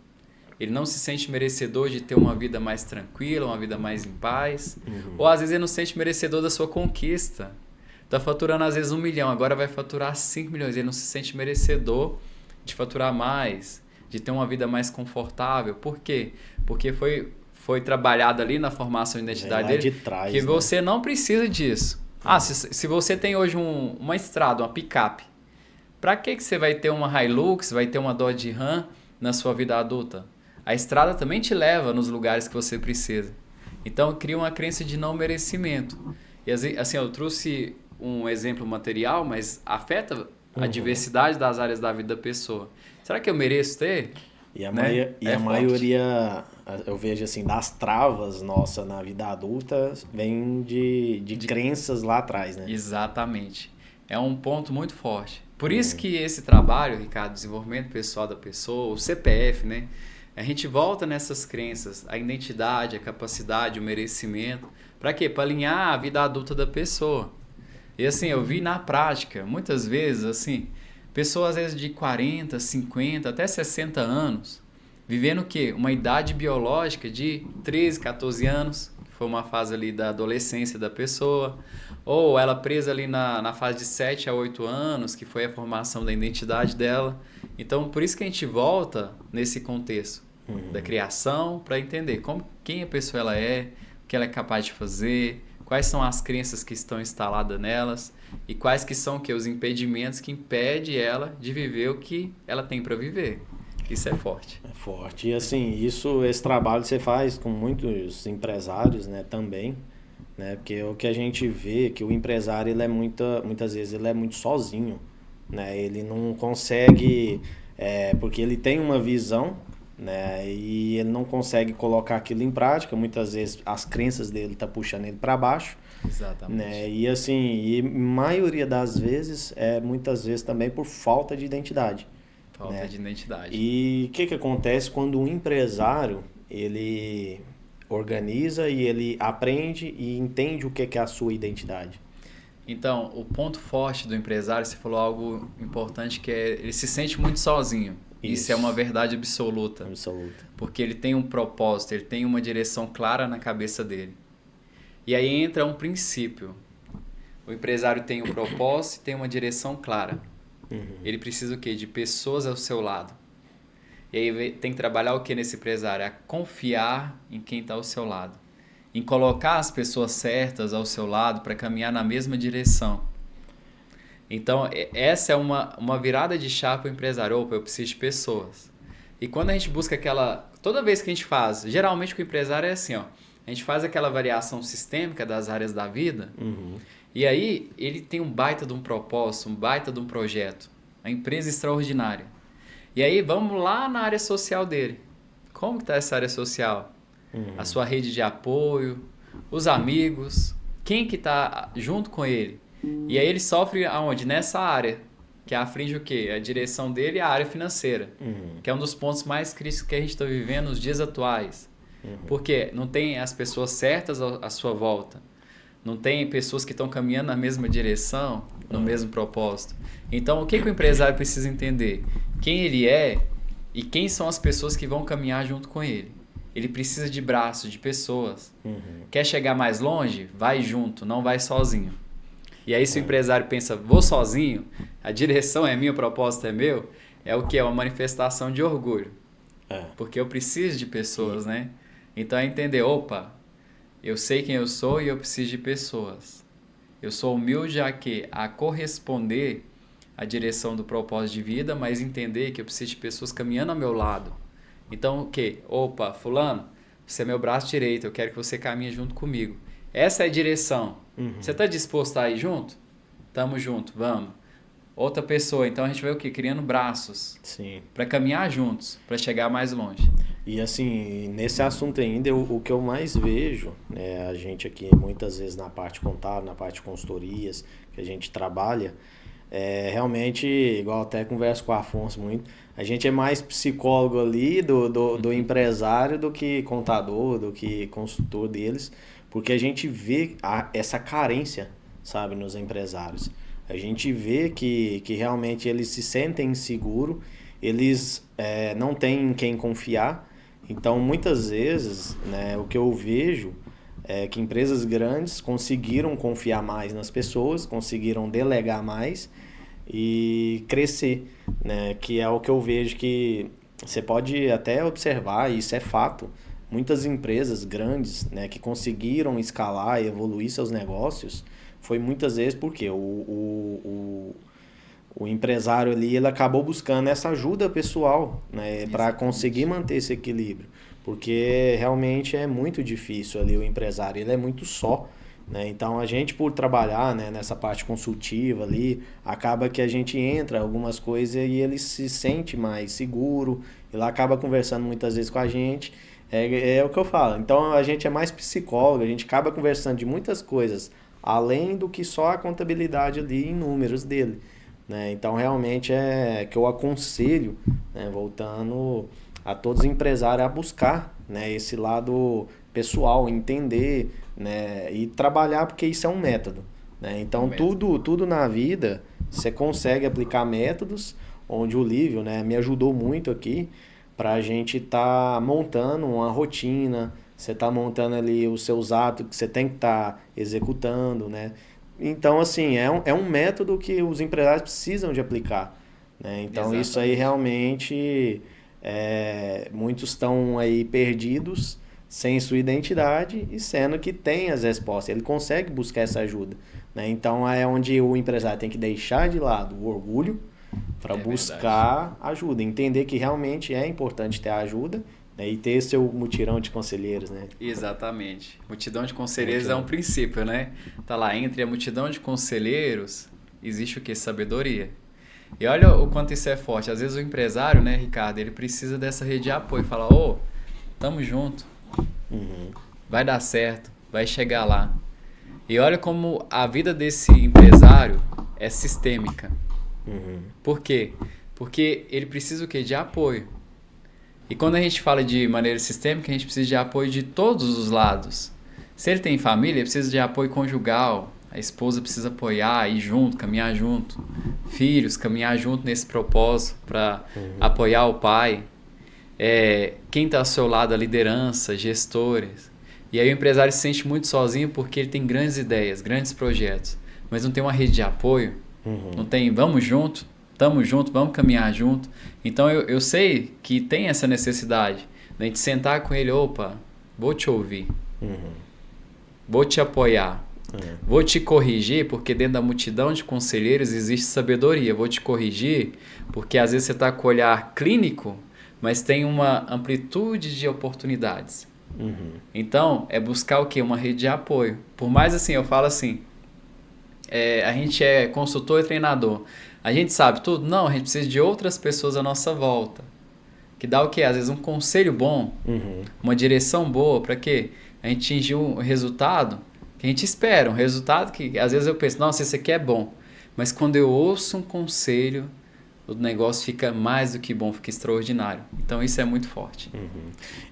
ele não se sente merecedor de ter uma vida mais tranquila, uma vida mais em paz, ou às vezes ele não se sente merecedor da sua conquista. Está faturando às vezes 1 milhão, agora vai faturar 5 milhões, ele não se sente merecedor de faturar mais, de ter uma vida mais confortável. Por quê? Porque foi trabalhado ali na formação de identidade dele, que você não precisa disso. Se você tem hoje uma estrada, uma picape, para que você vai ter uma Hilux, vai ter uma Dodge Ram na sua vida adulta? A estrada também te leva nos lugares que você precisa. Então, cria uma crença de não merecimento. E assim, eu trouxe um exemplo material, mas afeta a diversidade das áreas da vida da pessoa. Será que eu mereço ter? E a maioria, eu vejo assim, das travas nossa na vida adulta, vem de crenças lá atrás, né? Exatamente. É um ponto muito forte. Por isso que esse trabalho, Ricardo, desenvolvimento pessoal da pessoa, o CPF, né? A gente volta nessas crenças, a identidade, a capacidade, o merecimento. Para quê? Para alinhar a vida adulta da pessoa. E assim, eu vi na prática, muitas vezes, assim, pessoas às vezes de 40, 50, até 60 anos, vivendo o quê? Uma idade biológica de 13, 14 anos, que foi uma fase ali da adolescência da pessoa, ou ela presa ali na fase de 7 a 8 anos, que foi a formação da identidade dela. Então, por isso que a gente volta nesse contexto da criação, para entender quem a pessoa ela é, o que ela é capaz de fazer, quais são as crenças que estão instaladas nelas e quais que são os impedimentos que impedem ela de viver o que ela tem para viver. Isso é forte. É forte. E assim, esse trabalho você faz com muitos empresários, né, também, né? Porque o que a gente vê é que o empresário, ele é muitas vezes ele é muito sozinho, né? Ele não consegue, porque ele tem uma visão, né? E ele não consegue colocar aquilo em prática. Muitas vezes as crenças dele tá puxando ele para baixo. Exatamente. Né? E assim, maioria das vezes muitas vezes também por falta de identidade. Falta de identidade. E o que acontece quando um empresário ele organiza e ele aprende e entende o que é a sua identidade? Então, o ponto forte do empresário, você falou algo importante, que ele se sente muito sozinho. Isso é uma verdade absoluta. Porque ele tem um propósito, ele tem uma direção clara na cabeça dele. E aí entra um princípio. O empresário tem um propósito e tem uma direção clara. Ele precisa o quê? De pessoas ao seu lado. E aí tem que trabalhar o que nesse empresário? É confiar em quem está ao seu lado. Em colocar as pessoas certas ao seu lado para caminhar na mesma direção. Então, essa é uma virada de chave para o empresário. Opa, eu preciso de pessoas. E quando a gente busca toda vez que a gente faz, geralmente com o empresário é assim, ó, a gente faz aquela variação sistêmica das áreas da vida, e aí ele tem um baita de um propósito, um baita de um projeto, uma empresa extraordinária. E aí vamos lá na área social dele. Como está essa área social? A sua rede de apoio, os amigos, quem que está junto com ele? E aí ele sofre aonde? Nessa área, que aflige o quê? A direção dele e a área financeira, que é um dos pontos mais críticos que a gente está vivendo nos dias atuais. Porque não tem as pessoas certas à sua volta, não tem pessoas que estão caminhando na mesma direção, no mesmo propósito. Então, o que o empresário precisa entender? Quem ele é e quem são as pessoas que vão caminhar junto com ele. Ele precisa de braços, de pessoas. Quer chegar mais longe? Vai junto, não vai sozinho. E aí se o empresário pensa, vou sozinho, a direção é minha, o propósito é meu, é o que? É uma manifestação de orgulho. Porque eu preciso de pessoas, né? Então é entender, opa, eu sei quem eu sou e eu preciso de pessoas. Eu sou humilde a corresponder à direção do propósito de vida, mas entender que eu preciso de pessoas caminhando ao meu lado. Então o quê? Opa, fulano, você é meu braço direito, eu quero que você caminhe junto comigo. Essa é a direção. Você está disposto a ir junto? Tamo junto, vamos. outra pessoa. Então a gente vai o quê? Criando braços Sim. para caminhar juntos, para chegar mais longe. E assim, nesse assunto ainda, o que eu mais vejo, né, a gente aqui muitas vezes na parte contábil, na parte de consultorias, que a gente trabalha, realmente, igual até converso com o Afonso muito, a gente é mais psicólogo ali do empresário do que contador, do que consultor deles, porque a gente vê essa carência, sabe, nos empresários. A gente vê que realmente eles se sentem inseguros, eles não têm em quem confiar. Então, muitas vezes, né, o que eu vejo é que empresas grandes conseguiram confiar mais nas pessoas, conseguiram delegar mais e crescer, né? Que é o que eu vejo que você pode até observar, e isso é fato. Muitas empresas grandes, né, que conseguiram escalar e evoluir seus negócios, foi muitas vezes porque o empresário ali ele acabou buscando essa ajuda pessoal, né, para conseguir manter esse equilíbrio, porque realmente é muito difícil ali o empresário, ele é muito só, né? Então a gente por trabalhar, né, nessa parte consultiva ali, acaba que a gente entra algumas coisas e ele se sente mais seguro, ele acaba conversando muitas vezes com a gente, é o que eu falo. Então a gente é mais psicólogo, a gente acaba conversando de muitas coisas, além do que só a contabilidade ali em números dele. Né? Então, realmente é que eu aconselho, né, voltando a todos os empresários a buscar, né, esse lado pessoal, entender, né, e trabalhar, porque isso é um método. Né? Então, tudo na vida você consegue aplicar métodos, onde o Lívio, né, me ajudou muito aqui para a gente estar montando uma rotina, você está montando ali os seus atos que você tem que estar executando, né? Então, assim, é um método que os empresários precisam de aplicar. Né? Então, Exatamente. isso aí realmente, muitos estão aí perdidos, sem sua identidade, e sendo que tem as respostas. Ele consegue buscar essa ajuda. Né? Então, é onde o empresário tem que deixar de lado o orgulho para buscar ajuda. Entender que realmente é importante ter ajuda, né? E ter seu mutirão de conselheiros, né? Exatamente. Multidão de conselheiros é um princípio, né? Tá lá, entre a multidão de conselheiros, existe o quê? Sabedoria. E olha o quanto isso é forte. Às vezes o empresário, né, Ricardo, ele precisa dessa rede de apoio. Fala, tamo junto. Vai dar certo. Vai chegar lá. E olha como a vida desse empresário é sistêmica. Por quê? Porque ele precisa o quê? De apoio. E quando a gente fala de maneira sistêmica, a gente precisa de apoio de todos os lados. Se ele tem família, ele precisa de apoio conjugal. A esposa precisa apoiar, ir junto, caminhar junto. Filhos, caminhar junto nesse propósito para apoiar o pai. Quem está ao seu lado, a liderança, gestores. E aí o empresário se sente muito sozinho porque ele tem grandes ideias, grandes projetos, mas não tem uma rede de apoio. Não tem, vamos junto, tamo junto, vamos caminhar junto. Então eu sei que tem essa necessidade de a gente sentar com ele, vou te ouvir, vou te apoiar, vou te corrigir, porque dentro da multidão de conselheiros existe sabedoria, vou te corrigir, porque às vezes você está com o olhar clínico, mas tem uma amplitude de oportunidades. Então, é buscar o quê? Uma rede de apoio. Por mais assim, eu falo assim, a gente é consultor e treinador. A gente sabe tudo? Não, a gente precisa de outras pessoas à nossa volta. Que dá o quê? Às vezes um conselho bom, uma direção boa, para quê? A gente atingir um resultado que a gente espera. Um resultado que às vezes eu penso, nossa, esse aqui é bom. Mas quando eu ouço um conselho, o negócio fica mais do que bom, fica extraordinário. Então isso é muito forte.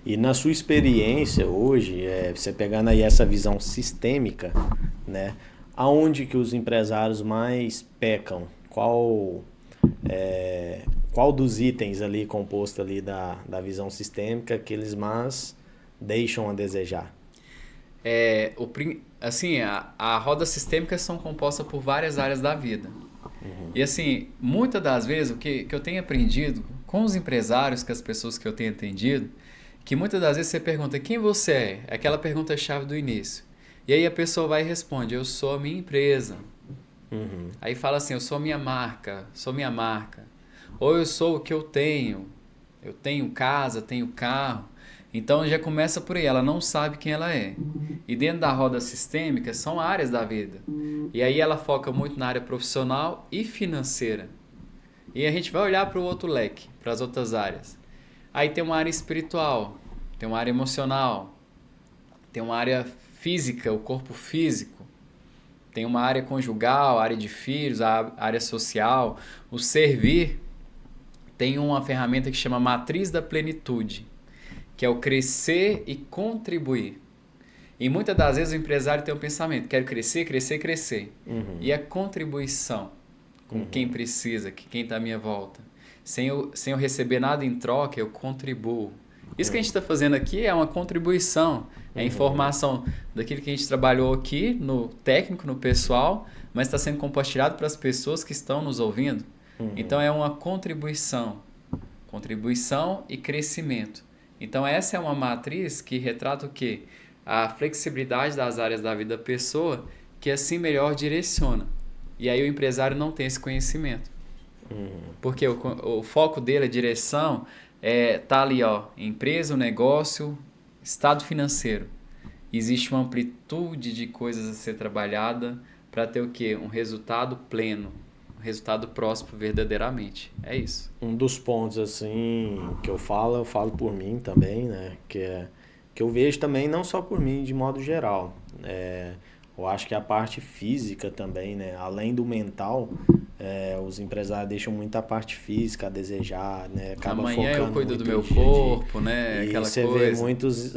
E na sua experiência hoje, você pegando aí essa visão sistêmica, né? Aonde que os empresários mais pecam? Qual dos itens ali composto ali da visão sistêmica que eles mais deixam a desejar? A roda sistêmica são compostas por várias áreas da vida. E assim, muitas das vezes o que eu tenho aprendido com os empresários, com as pessoas que eu tenho atendido, que muitas das vezes você pergunta quem você é? Aquela pergunta-chave do início. E aí a pessoa vai e responde, eu sou a minha empresa. Aí fala assim, eu sou minha marca. Ou eu sou o que eu tenho. Eu tenho casa, tenho carro. Então já começa por aí, ela não sabe quem ela é. E dentro da roda sistêmica são áreas da vida. E aí ela foca muito na área profissional e financeira. E a gente vai olhar para o outro leque, para as outras áreas. Aí tem uma área espiritual, tem uma área emocional, tem uma área física, o corpo físico. Tem uma área conjugal, a área de filhos, a área social, o servir. Tem uma ferramenta que chama Matriz da Plenitude, que é o crescer e contribuir. E muitas das vezes o empresário tem um pensamento, quero crescer, crescer, crescer. E a contribuição com quem precisa, quem está à minha volta. Sem eu receber nada em troca, eu contribuo. Isso que a gente está fazendo aqui é uma contribuição, é informação daquilo que a gente trabalhou aqui, no técnico, no pessoal, mas está sendo compartilhado para as pessoas que estão nos ouvindo. Então é uma contribuição e crescimento. Então essa é uma matriz que retrata o quê? A flexibilidade das áreas da vida da pessoa, que assim melhor direciona. E aí o empresário não tem esse conhecimento. Porque o foco dele, a direção, tá ali, ó, empresa, negócio, estado financeiro. Existe uma amplitude de coisas a ser trabalhada para ter o quê? Um resultado pleno, um resultado próspero verdadeiramente. É isso. Um dos pontos assim que eu falo por mim também, né? Que eu vejo também, não só por mim, de modo geral. Eu acho que a parte física também, né? Além do mental, os empresários deixam muito a parte física a desejar, né? Acaba Amanhã focando eu cuido do muito meu corpo, né? E Aquela você coisa. vê muitos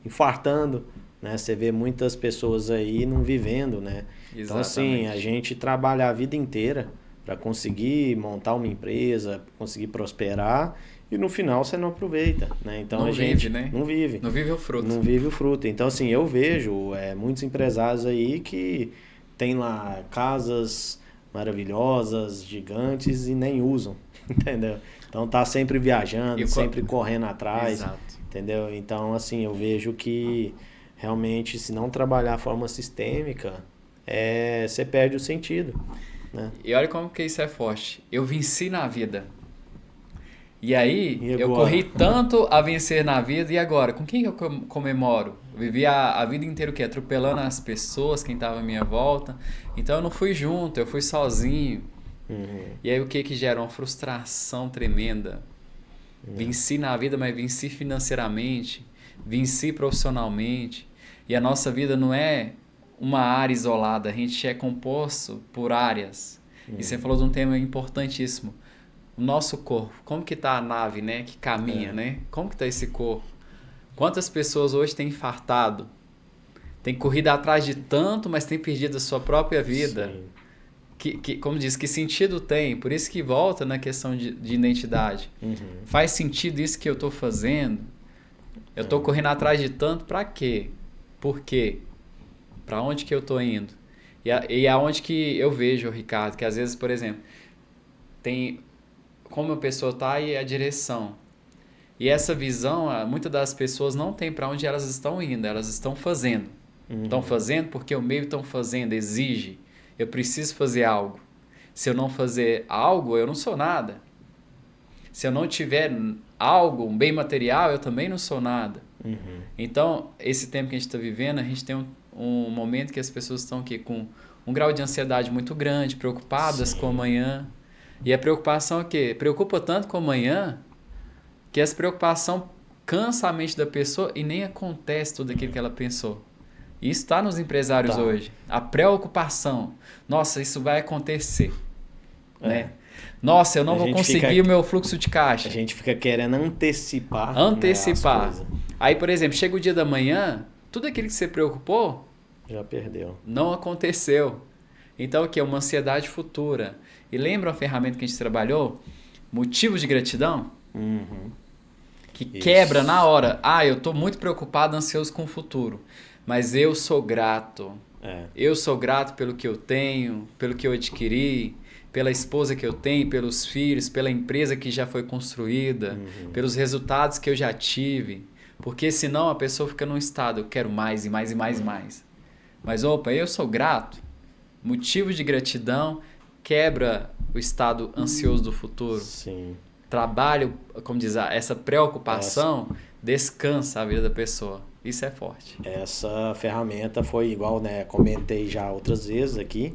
infartando, né? Você vê muitas pessoas aí não vivendo, né? Exatamente. Então, assim, a gente trabalha a vida inteira para conseguir montar uma empresa, conseguir prosperar, e no final você não aproveita, né? Então não a gente vive, né? não vive. Não vive o fruto. Não vive o fruto. Então, assim, eu vejo muitos empresários aí que tem lá casas maravilhosas, gigantes, e nem usam, entendeu? Então tá sempre viajando, sempre correndo atrás. Exato. Entendeu? Então, assim, eu vejo que realmente, se não trabalhar a forma sistêmica, você perde o sentido, né? E olha como que isso é forte. Eu venci na vida. E aí, E eu agora? corri tanto a vencer na vida, e agora? Com quem eu comemoro? Eu vivi a vida inteira o quê? Atropelando as pessoas, quem estava à minha volta. Então eu não fui junto, eu fui sozinho. E aí o que gera? Uma frustração tremenda. Venci na vida, mas venci financeiramente, venci profissionalmente. E a nossa vida não é uma área isolada, a gente é composto por áreas. E você falou de um tema importantíssimo. O nosso corpo, como que tá a nave, né, que caminha, né? Como que tá esse corpo? Quantas pessoas hoje têm infartado? Tem corrido atrás de tanto, mas tem perdido a sua própria vida. Como diz, que sentido tem? Por isso que volta na questão de identidade. Faz sentido isso que eu estou fazendo? Eu estou correndo atrás de tanto, para quê? Por quê? Para onde que eu estou indo? E aonde que eu vejo, Ricardo, que às vezes, por exemplo, tem como a pessoa está e a direção. E essa visão, muitas das pessoas não tem para onde elas estão indo, elas estão fazendo. Estão fazendo porque o meio estão fazendo, exige. Eu preciso fazer algo. Se eu não fazer algo, eu não sou nada. Se eu não tiver algo, um bem material, eu também não sou nada. Então, esse tempo que a gente está vivendo, a gente tem um momento que as pessoas estão aqui com um grau de ansiedade muito grande, preocupadas com o amanhã. E a preocupação é o quê? Preocupa tanto com o amanhã que essa preocupação cansa a mente da pessoa e nem acontece tudo aquilo que ela pensou. Isso está nos empresários hoje. A preocupação. Nossa, isso vai acontecer. Né? Nossa, eu não vou conseguir o meu fluxo de caixa. A gente fica querendo antecipar. Antecipar. Né, aí, por exemplo, chega o dia da manhã, tudo aquilo que você preocupou... já perdeu. Não aconteceu. Então, o que? Uma ansiedade futura. E lembra a ferramenta que a gente trabalhou? Motivos de gratidão? Que quebra na hora. Eu estou muito preocupado, ansioso com o futuro. Mas eu sou grato. Eu sou grato pelo que eu tenho, pelo que eu adquiri, pela esposa que eu tenho, pelos filhos, pela empresa que já foi construída, pelos resultados que eu já tive. Porque senão a pessoa fica num estado, eu quero mais e mais e mais e mais. Mas opa, eu sou grato. Motivos de gratidão quebra o estado ansioso do futuro. Sim. Trabalho, como diz, essa preocupação descansa a vida da pessoa. Isso é forte. Essa ferramenta foi igual, né? Comentei já outras vezes aqui,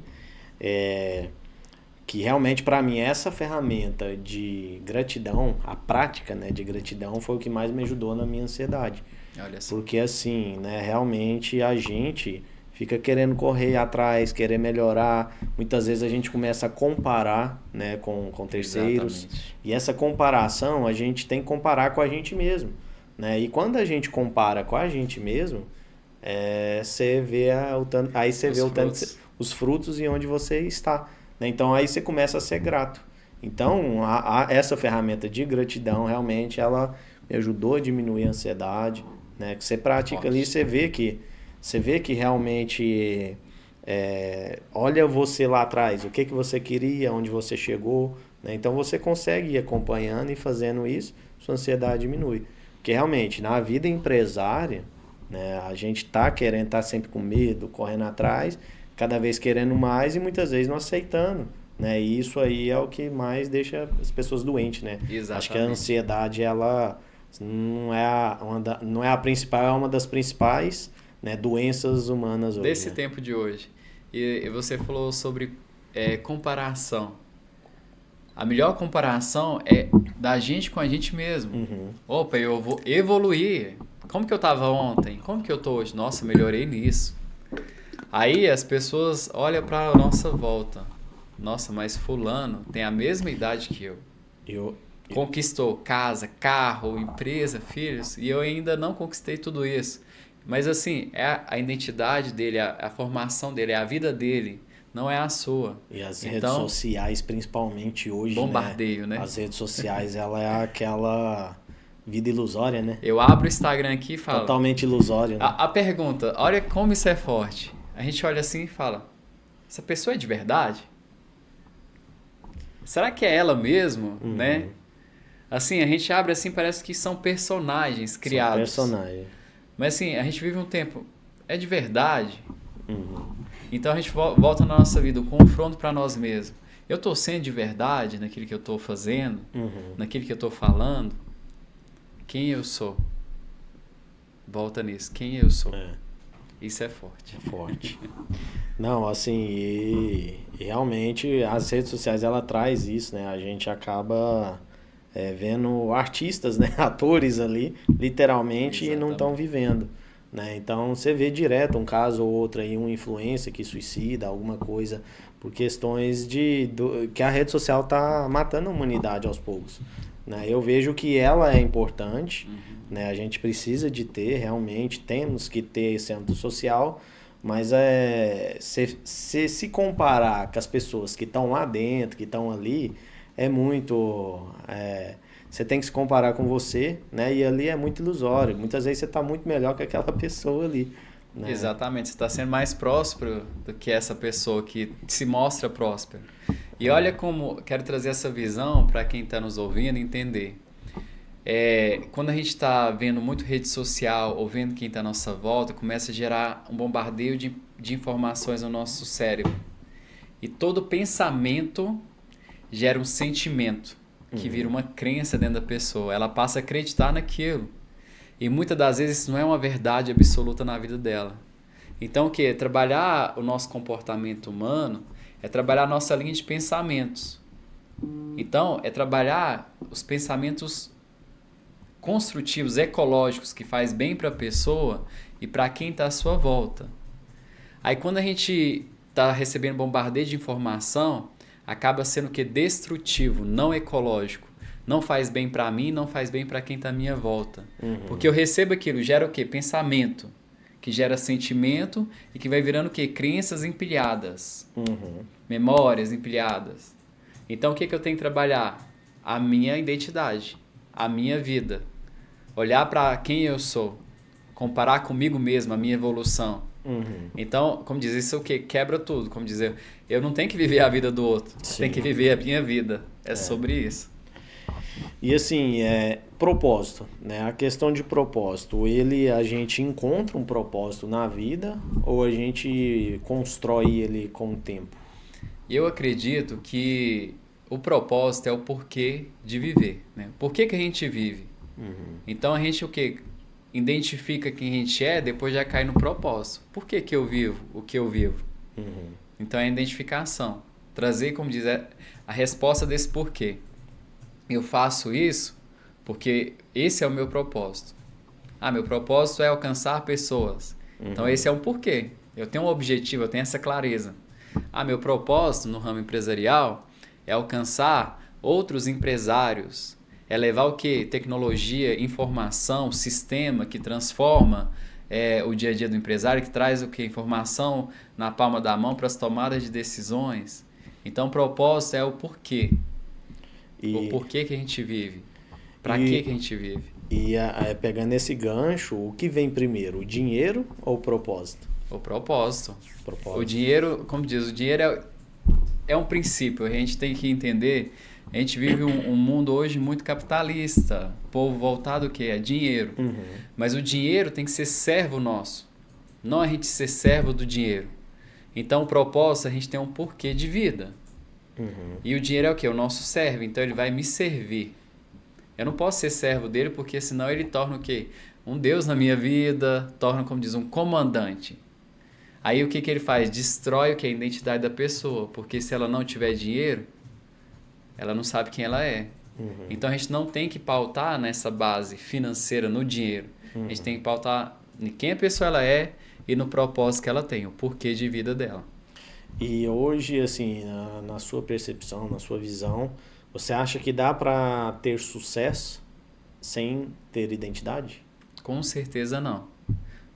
que realmente para mim essa ferramenta de gratidão, a prática, né, de gratidão foi o que mais me ajudou na minha ansiedade. Olha só. Porque assim, né, realmente a gente fica querendo correr atrás, querer melhorar. Muitas vezes a gente começa a comparar, né, com terceiros. Exatamente. E essa comparação a gente tem que comparar com a gente mesmo, né? E quando a gente compara com a gente mesmo, você vê aí você vê os frutos e onde você está, né? Então aí você começa a ser grato. Então essa ferramenta de gratidão realmente ela me ajudou a diminuir a ansiedade, né? Que você pratica ali, você vê que realmente olha você lá atrás, o que você queria, onde você chegou, né? Então você consegue ir acompanhando e fazendo isso, sua ansiedade diminui. Porque realmente na vida empresária, né, a gente tá sempre com medo, correndo atrás, cada vez querendo mais e muitas vezes não aceitando, né? E isso aí é o que mais deixa as pessoas doentes, né? Exatamente. Acho que a ansiedade ela não é a principal, é uma das principais, né, doenças humanas hoje. Desse né? tempo de hoje. E você falou sobre comparação. A melhor comparação é da gente com a gente mesmo. Uhum. Opa, eu vou evoluir. Como que eu estava ontem? Como que eu tô hoje? Nossa, melhorei nisso. Aí as pessoas olham para a nossa volta. Nossa, mas fulano tem a mesma idade que eu. Conquistou casa, carro, empresa, filhos, e eu ainda não conquistei tudo isso. Mas assim, é a identidade dele, a formação dele, é a vida dele, não é a sua. E as redes sociais, principalmente hoje, bombardeio, né? As redes sociais, ela é aquela vida ilusória, né? Eu abro o Instagram aqui e falo... Totalmente ilusória, né? A pergunta, olha como isso é forte. A gente olha assim e fala, essa pessoa é de verdade? Será que é ela mesmo, né? Assim, a gente abre assim, parece que são personagens criados. São personagens. Mas assim, a gente vive um tempo, é de verdade? Então a gente volta na nossa vida, o confronto para nós mesmos. Eu estou sendo de verdade naquilo que eu estou fazendo? Naquilo que eu estou falando? Quem eu sou? Volta nisso, quem eu sou? Isso é forte. É forte. Não, assim, e realmente as redes sociais, ela traz isso, né? A gente acaba vendo artistas, né? Atores ali, literalmente, e não estão vivendo, né? Então, você vê direto um caso ou outro aí, um influencer que suicida, alguma coisa, por questões que a rede social tá matando a humanidade aos poucos, né? Eu vejo que ela é importante, né? A gente precisa de ter, realmente, temos que ter esse âmbito social, mas se comparar com as pessoas que estão lá dentro, que estão ali, é muito... você tem que se comparar com você, né? E ali é muito ilusório. Muitas vezes você está muito melhor que aquela pessoa ali, né? Exatamente, você está sendo mais próspero do que essa pessoa que se mostra próspera. E olha como quero trazer essa visão para quem está nos ouvindo entender. Quando a gente está vendo muito rede social ou vendo quem está à nossa volta, começa a gerar um bombardeio de informações no nosso cérebro. E todo pensamento gera um sentimento que vira uma crença dentro da pessoa. Ela passa a acreditar naquilo. E muitas das vezes isso não é uma verdade absoluta na vida dela. Então, o que? Trabalhar o nosso comportamento humano é trabalhar a nossa linha de pensamentos. Então, é trabalhar os pensamentos construtivos, ecológicos, que faz bem para a pessoa e para quem está à sua volta. Aí, quando a gente está recebendo bombardeio de informação, acaba sendo o que? Destrutivo, não ecológico. Não faz bem para mim, não faz bem para quem está à minha volta. Porque eu recebo aquilo, gera o quê? Pensamento, que gera sentimento e que vai virando o quê? Crenças empilhadas, memórias empilhadas. Então, o que eu tenho que trabalhar? A minha identidade, a minha vida. Olhar para quem eu sou, comparar comigo mesmo, a minha evolução. Então, como dizer, isso é o quê? Quebra tudo. Como dizer, eu não tenho que viver a vida do outro, tenho que viver a minha vida. É sobre isso. E assim, propósito, né? A questão de propósito, a gente encontra um propósito na vida ou a gente constrói ele com o tempo? Eu acredito que o propósito é o porquê de viver, né? Por que a gente vive? Então a gente o quê? Identifica quem a gente é, depois já cai no propósito. Por que que eu vivo o que eu vivo? Então é a identificação. Trazer, como diz, a resposta desse porquê. Eu faço isso porque esse é o meu propósito. Meu propósito é alcançar pessoas. Então esse é um porquê. Eu tenho um objetivo, eu tenho essa clareza. Meu propósito no ramo empresarial é alcançar outros empresários. É levar o quê? Tecnologia, informação, sistema que transforma o dia a dia do empresário, que traz o quê? Informação na palma da mão para as tomadas de decisões. Então o propósito é o porquê. O porquê que a gente vive. Para que a gente vive. E pegando esse gancho, o que vem primeiro, o dinheiro ou o propósito? O propósito. O dinheiro, como diz, o dinheiro é um princípio. A gente tem que entender, a gente vive um mundo hoje muito capitalista. O povo voltado o quê? É dinheiro. Mas o dinheiro tem que ser servo nosso. Não a gente ser servo do dinheiro. Então o propósito, a gente tem um porquê de vida. E o dinheiro é o quê? O nosso servo. Então ele vai me servir. Eu não posso ser servo dele porque senão ele torna o quê? Um Deus na minha vida, torna, como diz, um comandante. Aí o que ele faz? Destrói o que é a identidade da pessoa, porque se ela não tiver dinheiro, ela não sabe quem ela é. Então a gente não tem que pautar nessa base financeira no dinheiro. A gente tem que pautar em quem a pessoa ela é e no propósito que ela tem, o porquê de vida dela. E hoje, assim, na sua percepção, na sua visão, você acha que dá para ter sucesso sem ter identidade? Com certeza não.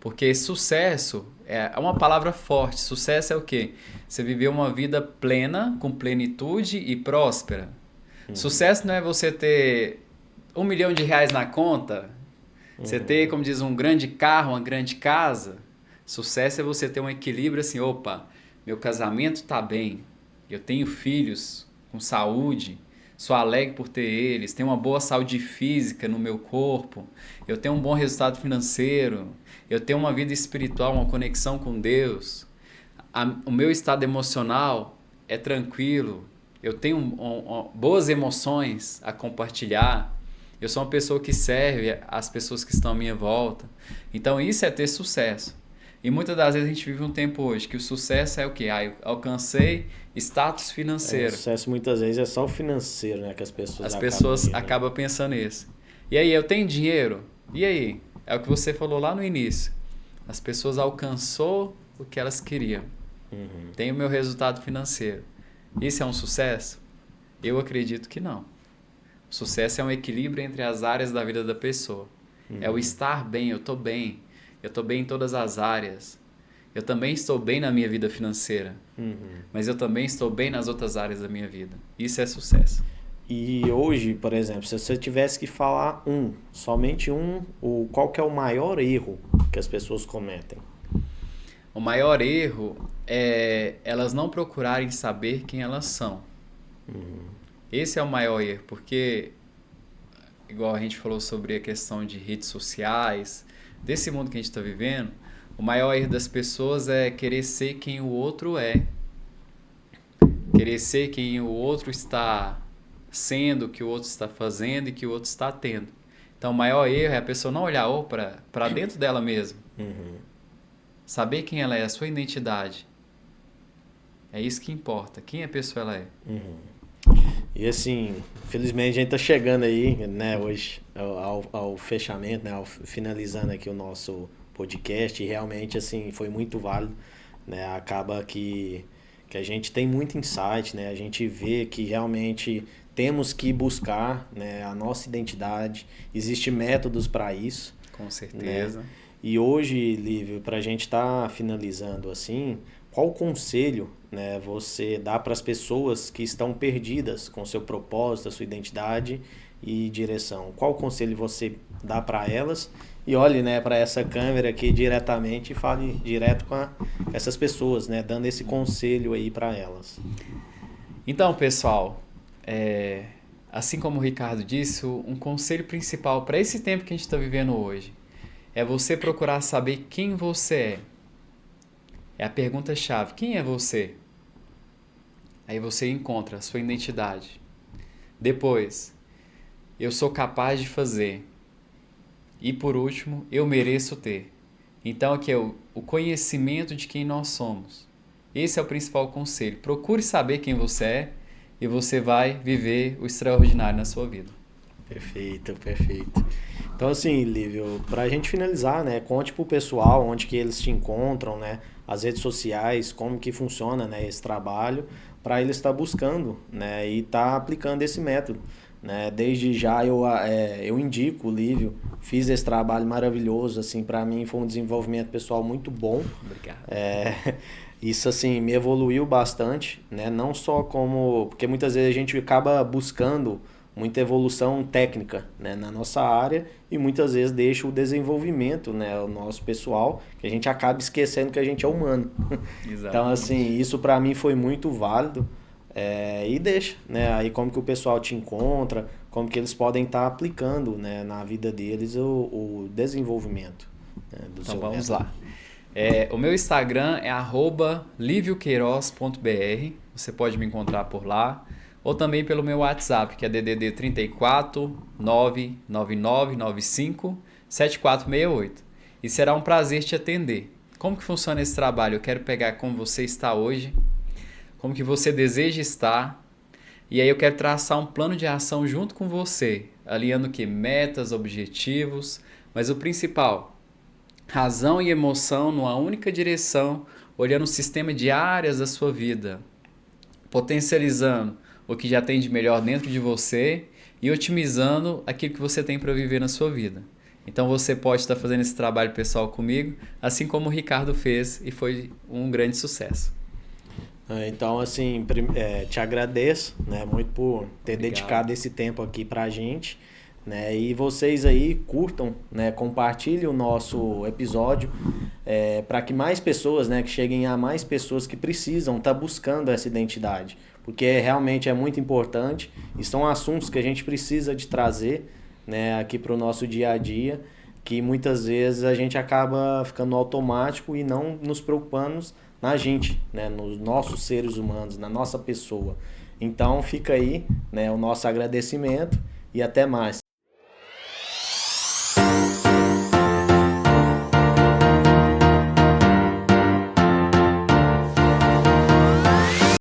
Porque sucesso é uma palavra forte. Sucesso é o quê? Você viver uma vida plena, com plenitude e próspera. Sucesso não é você ter R$1 milhão na conta, você ter, como diz, um grande carro, uma grande casa. Sucesso é você ter um equilíbrio assim, opa, meu casamento está bem, eu tenho filhos com saúde, sou alegre por ter eles, tenho uma boa saúde física no meu corpo, eu tenho um bom resultado financeiro, eu tenho uma vida espiritual, uma conexão com Deus, o meu estado emocional é tranquilo, eu tenho boas emoções a compartilhar, eu sou uma pessoa que serve as pessoas que estão à minha volta. Então isso é ter sucesso. E muitas das vezes a gente vive um tempo hoje que o sucesso é o quê? Eu alcancei status financeiro. O sucesso muitas vezes é só o financeiro, né? Que as pessoas acabam pensando nisso. E aí, eu tenho dinheiro? E aí? É o que você falou lá no início. As pessoas alcançou o que elas queriam. Tem o meu resultado financeiro. Isso é um sucesso? Eu acredito que não. O sucesso é um equilíbrio entre as áreas da vida da pessoa. É o estar bem, eu estou bem. Eu estou bem em todas as áreas. Eu também estou bem na minha vida financeira. Mas eu também estou bem nas outras áreas da minha vida. Isso é sucesso. E hoje, por exemplo, se você tivesse que falar somente qual que é o maior erro que as pessoas cometem? O maior erro é elas não procurarem saber quem elas são. Esse é o maior erro, porque, igual a gente falou sobre a questão de redes sociais, desse mundo que a gente está vivendo, o maior erro das pessoas é querer ser quem o outro é. Querer ser quem o outro está sendo, o que o outro está fazendo e que o outro está tendo. Então o maior erro é a pessoa não olhar para dentro dela mesma. Saber quem ela é, a sua identidade. É isso que importa, quem a pessoa ela é. E assim, felizmente a gente está chegando aí, né, hoje ao fechamento, né, finalizando aqui o nosso podcast, e realmente assim foi muito válido, né? Acaba que a gente tem muito insight, né? A gente vê que realmente temos que buscar, né, a nossa identidade, existem métodos para isso. Com certeza. Né? E hoje, Lívio, para a gente estar finalizando assim, qual conselho, né, você dá para as pessoas que estão perdidas com seu propósito, a sua identidade e direção? Qual conselho você dá para elas? E olhe, né, para essa câmera aqui diretamente e fale direto com essas pessoas, né, dando esse conselho aí para elas. Então, pessoal, assim como o Ricardo disse, um conselho principal para esse tempo que a gente está vivendo hoje é você procurar saber quem você é. É a pergunta-chave. Quem é você? Aí você encontra a sua identidade. Depois, eu sou capaz de fazer. E por último, eu mereço ter. Então aqui é o conhecimento de quem nós somos. Esse é o principal conselho. Procure saber quem você é e você vai viver o extraordinário na sua vida. Perfeito, perfeito. Então, assim, Lívio, para a gente finalizar, né, conte pro pessoal onde que eles te encontram, né, as redes sociais, como que funciona, né, esse trabalho, para eles estar buscando, né, e estar aplicando esse método, né. Desde já eu indico o Lívio, fiz esse trabalho maravilhoso, assim, para mim foi um desenvolvimento pessoal muito bom. Obrigado. Isso assim me evoluiu bastante, né? Não só como, porque muitas vezes a gente acaba buscando muita evolução técnica, né, na nossa área e muitas vezes deixa o desenvolvimento, né, o nosso pessoal, que a gente acaba esquecendo que a gente é humano. Exatamente. Então assim, isso para mim foi muito válido, e deixa, né, aí como que o pessoal te encontra, como que eles podem estar aplicando, né, na vida deles o desenvolvimento, né, do Então seu vamos método. lá. O meu Instagram é @livioqueiroz.br. Você pode me encontrar por lá. Ou também pelo meu WhatsApp, que é DDD 34 99995 7468. E será um prazer te atender. Como que funciona esse trabalho? Eu quero pegar como você está hoje, como que você deseja estar, e aí eu quero traçar um plano de ação junto com você, alinhando que metas, objetivos, mas o principal, razão e emoção numa única direção, olhando o sistema de áreas da sua vida, potencializando o que já tem de melhor dentro de você e otimizando aquilo que você tem para viver na sua vida. Então você pode estar fazendo esse trabalho pessoal comigo, assim como o Ricardo fez e foi um grande sucesso. Então, assim, te agradeço, né, muito por ter Obrigado. dedicado esse tempo aqui pra gente, né, e vocês aí curtam, né, compartilhem o nosso episódio, para que mais pessoas, né, que cheguem a mais pessoas que precisam estar buscando essa identidade, porque realmente é muito importante e são assuntos que a gente precisa de trazer, né, aqui para o nosso dia a dia, que muitas vezes a gente acaba ficando no automático e não nos preocupando na gente, né, nos nossos seres humanos, na nossa pessoa. Então fica aí, né, o nosso agradecimento e até mais.